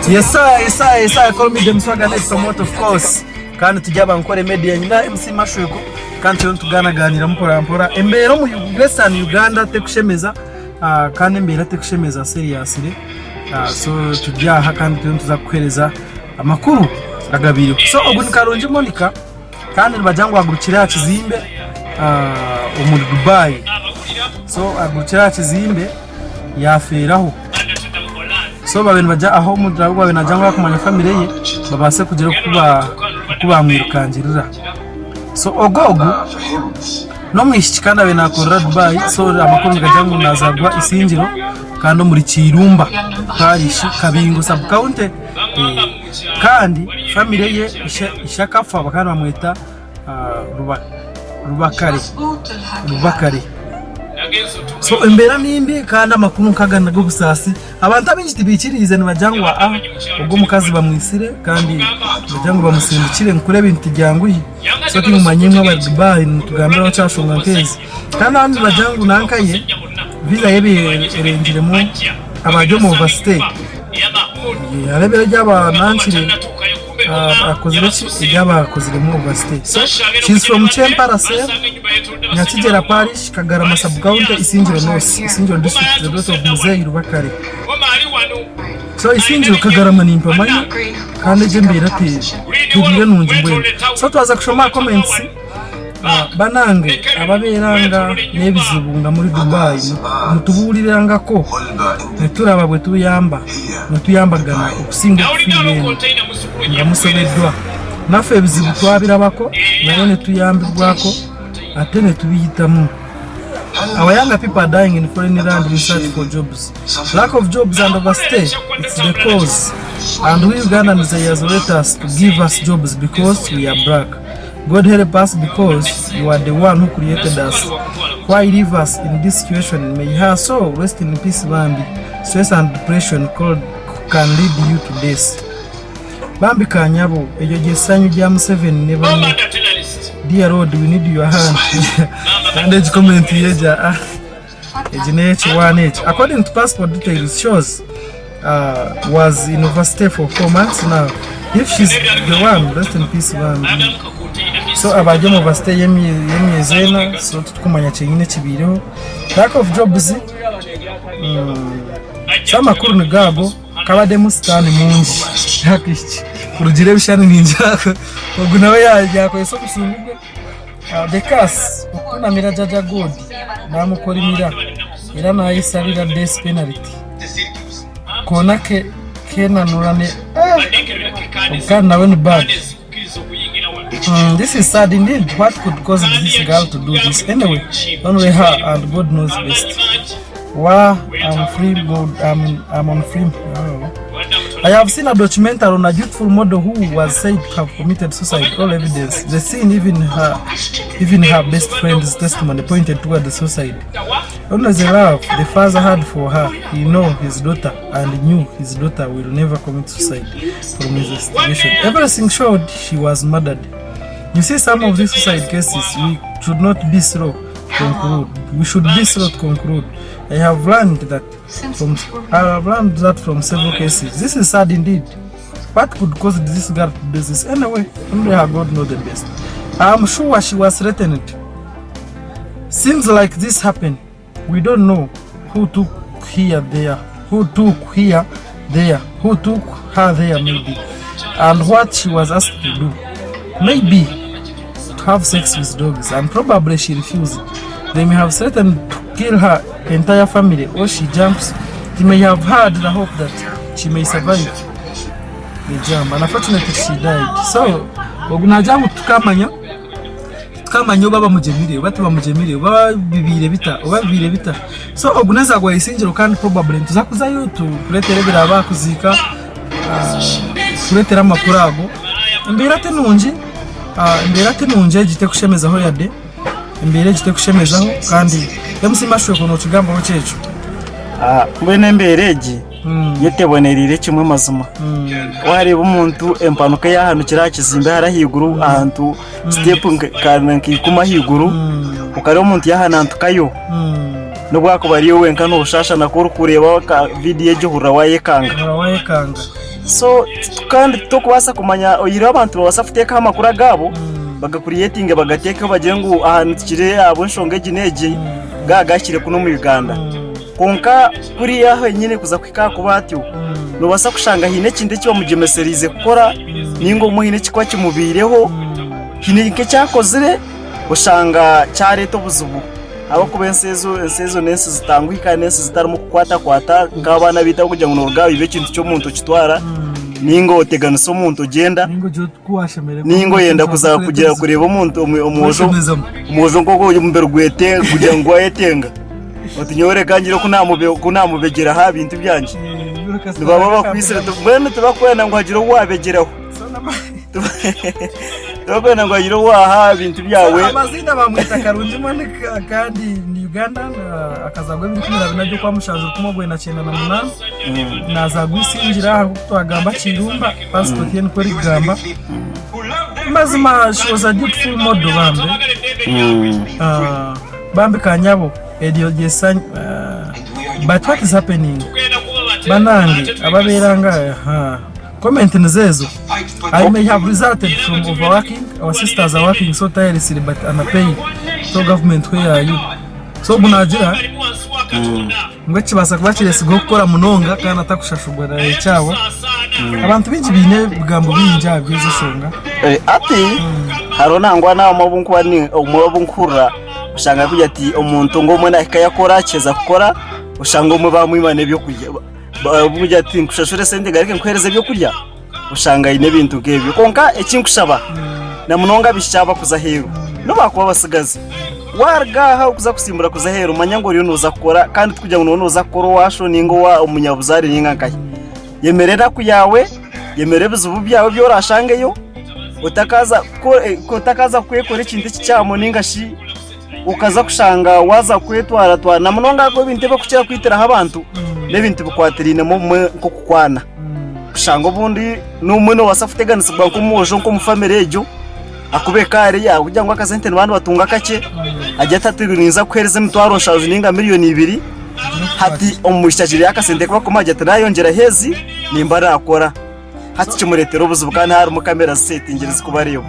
Yes sir, call me them swagger next promote of course. Kandi tujaba Ankole Media nyina MC Mashweko kandi tuganira mpora embero mu Western Uganda tekushemeza kandi mbere tekushemeza seriously. So tujaha kandi tuza kuhereza amakuru agabiri. So ogun Karungi Monica kandi bajangwa agurukira kizimbe mu Dubai. So agurukira kizimbe yaferaho. So babene baja aho mudrago babene ajangwa kumanya family ye babase kugera kuba mwirukangirira. So ogogo no mwishikana bena akora Dubai. So amakuru ngajangu nazagwa Isingiro kandi muri Kirumba parishi Kabingo sub county kandi family ye ishakafa bakana bamwita Rubakare. So embera nimbi kandi amakuru kagana go busasi abantu abinjiti bikirize nibajangwa ubwo mukazi bamwisire kandi bajangwa bamusindikire nkure bintu byanguye. So kimumanyimwe aba Dubai ntugambira bacashunga nkezi kandi abandi bajangwa nankaye visa yeberengiremo abajo mu overstay yarebera ryaba nankire akozere ijaba akozere mu overstay. So she's from Chemparase Nyakigera Parish Kagarama sub county Isingiro North Isingiro district the daughter of Muzei Rubakare. So Isingiro Kagarama ni mpamanya kandi jembera te tubire nungi mbwe. So twaza kushoma comments banange ababeranga nebizibunga muri Dubai mutuburiranga ko neturaba bwe tuyambagana okusinga kufirene ngamusobedwa nafe bizibu twabirabako nabone tuyambirwako atene tubiyitamu. Our younger people are dying in foreign land in search for jobs. Lack of jobs and overstay, it's the cause. And we Ugandans isolate us to give us jobs because we are black. God help us because you are the one who created us. Why leave us in this situation? May her soul rest in peace, Bambi. Stress and depression can lead you to this. Bambi Kanyabo, ejo jesanyu jam 7 never know. Dear Lord, we need your hand. And age comment yeja age 1H. According to passport details, shows was in overstay for 4 months now. If she's the one, rest in peace, Bambi. So abaje mu overstay yemyezena so tukumanya cyengine kibiriho. Lack of jobs. Sama kuru ngabo kabade mustani mungi hakishi urugire bishani ninjaka ubwo nawe yajyako eso kusungubwe the case ukuna mirajaja god namukora imira era nayisabira death penalty konake kenanurane ukana when bad. This is sad indeed. What could cause this girl to do this? Anyway, only her and God knows best. Wow, I'm free mode. I'm on free. Oh. I have seen a documentary on a youthful model who was said to have committed suicide. All evidence. The scene, even her best friend's testimony pointed toward the suicide. Only the love the father had for her, he knew his daughter and knew his daughter will never commit suicide from his investigation. Everything showed she was murdered. You see, some of these suicide cases, we should not be slow to conclude. We should be slow to conclude. I have learned that from several cases. This is sad indeed. What could cause this girl to do this? Anyway, only her God knows the best. I'm sure she was threatened. Seems like this happened. We don't know who took her there, who took her there maybe, and what she was asked to do. Maybe to have sex with dogs, and probably she refused. They may have threatened to kill her entire family, or she jumps. They may have had the hope that she may survive the jump, and unfortunately she died. So, ogunajamu tukamanya baba mujemire, bati bamujemire, baba bibire bita. So oguneza gwa Isingiro kandi probably tuzakuzayo tukuletera biraba kuzika kuletera amakuru ago. Imbere tenunje gite kushemezaho yade. Imbere gite kushemezaho kandi yamusimashwe kono kigamba ho cyecu. Mbene mbereji yetebonerire kimwe mazuma. Wareba umuntu empanuka y'ahantu kirakizimbe harahiguru ahantu step kananki kuma higuru ukari umuntu y'ahantu kayo nubwako bariyo wenka n'ubushasha nakuru kureba ka video gihura wayekanga so kandi tukubasa kumanya oyira abantu basafuteka amakuru agabo bagakuriyetinga bagateka bagiye ngo ahantu kire abo nshonge ginege gagakire kuno mu Uganda konka kuri yaho nyine kuza kwika kubatyo no basa kushanga hine kinde cyo mugemeserize gukora ningo muhine kikwa kimubireho hine nke cyakozire ushanga cyareto buzubu abo kubensezo nese zitangwika nese zitarimo kwata ngabana bita kugira ngo n'urugabo ibe kintu cyo muntu kitwara ningo otegana so muntu genda ningo yenda kuza kugira kureba umuntu umujo ngoko mbere gwete kugira ngo ayetenga otinyore kanjiro kunamubegera ha bintu byanje baba bakwisira tubene tubakwena ngo hagire wabegeraho tubakwena ngo hagire waha bintu byawe amazina bamwita Karungi kandi ni Uganda akazagwa ibintu nabyo kwa mushaje kumogwe na 98 nazagwa Isingira twagamba Kirumba passport ye nko rigamba mazima shoza beautiful model bambe kanyabo edio gesanya but what is happening banange ababeranga comment nzezo I may have resulted from overworking. Our sisters are working so tirelessly but unpaid. So government, where are you? So munagira ngwe basa kubakirese gukora munonga kana atakushashugura icyawo abantu binji bine bigambo binja byizo shonga ati haronangwa na amabunku bani umubabunkura ushanga kujya ati umuntu ngo mwe nakayakora cyeza gukora ushanga umwe bamwimane byo kujya bujya ati nkushashure sende garike nkwereze byo kurya ushanga ine bintu gebyo konka ekinkushaba na munonga bishaba kuza hero no bakuba basigaze wargaha kuza kusimbura kuza hero manyango ryo nuza gukora kandi tukujya ngo nuza gukora washo ningo wa umunyabuzari ninkankaye yemerera kuyawe yemere bizubu byawe byo rashangeyo utakaza kwekora ikintu cyamo ningashi ukaza kushanga waza kwetwara twa na munonga ko binte bakukira kwitira abantu n'ibintu bikwatirine mu ko kukwana kushanga ubundi n'umwe no wasafuteganisa bwa mujo ko mu family ejo akubekare ya kugira ngo akazente n'abantu batunga kake ajya tatiriza kwereza mitwaro nshaje ninga miliyoni 2 hati umushajiri yakasente kwa kumajya tarayongera hezi nimba nakora hati kimuretero ubuzu bwa ntari mu kamera settingiriza kubariyo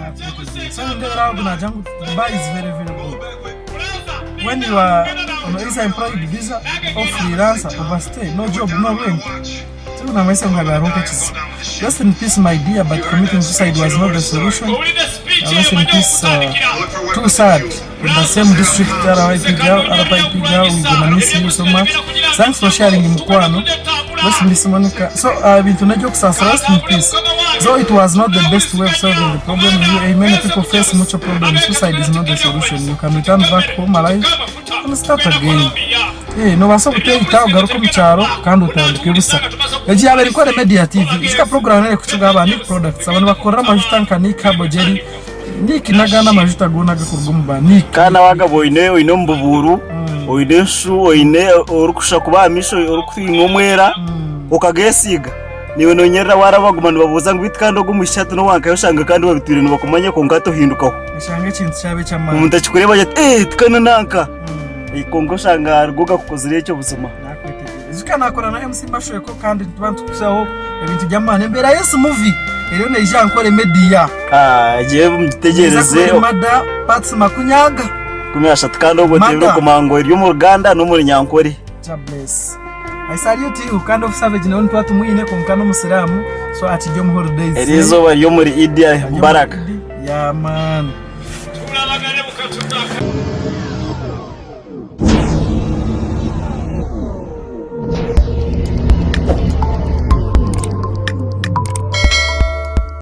when you are on a employed visa or freelancer overstay no job no rent so na maisha ngabaruka chisi just in peace my dear but committing suicide was not the solution rest in peace too sad in the same district RIP girl we gonna miss you so much thanks for sharing mkwano rest in peace Monica so bintu najyo kusasa rest in peace so it was not the best way of solving the problem many people face much problems suicide is not the solution you can return back home alive and start again no baso guteka ugaruka mu cyaro kandi utandike busa yagiye abari kora media TV iska program nere kucuga abantu products abantu bakora amajuta nkani kabojeri niki nagana amajuta gona gakurwa mu bani kana wagabo ino mbuburu oine shu oine orukusha kuba misho orukwinga umwera ukagesiga niwe nonyera warabagumana babuza ngo bitkando gumushyatu no wanka yoshanga kandi babitwire no bakumanye ko ngato hindukaho ishanga ikintu cyabe cyamana umuntu akikureba ati tukana nanka ikongo shanga rugoga kukozire cyo buzima zika nakora na MC Mashoye ko kandi tubantu kusaho ibintu byamane mbere Yesu movie rero ne Ankole Media je mugitegereze mada pats makunyaga kumyasha tukando gotebe kumango ryo mu Uganda no muri Nyankore bless I salute you kind of savage na onto atumwine ko mukano musiramu so ati jom holidays erizo bari yo muri Idia Baraka yeah man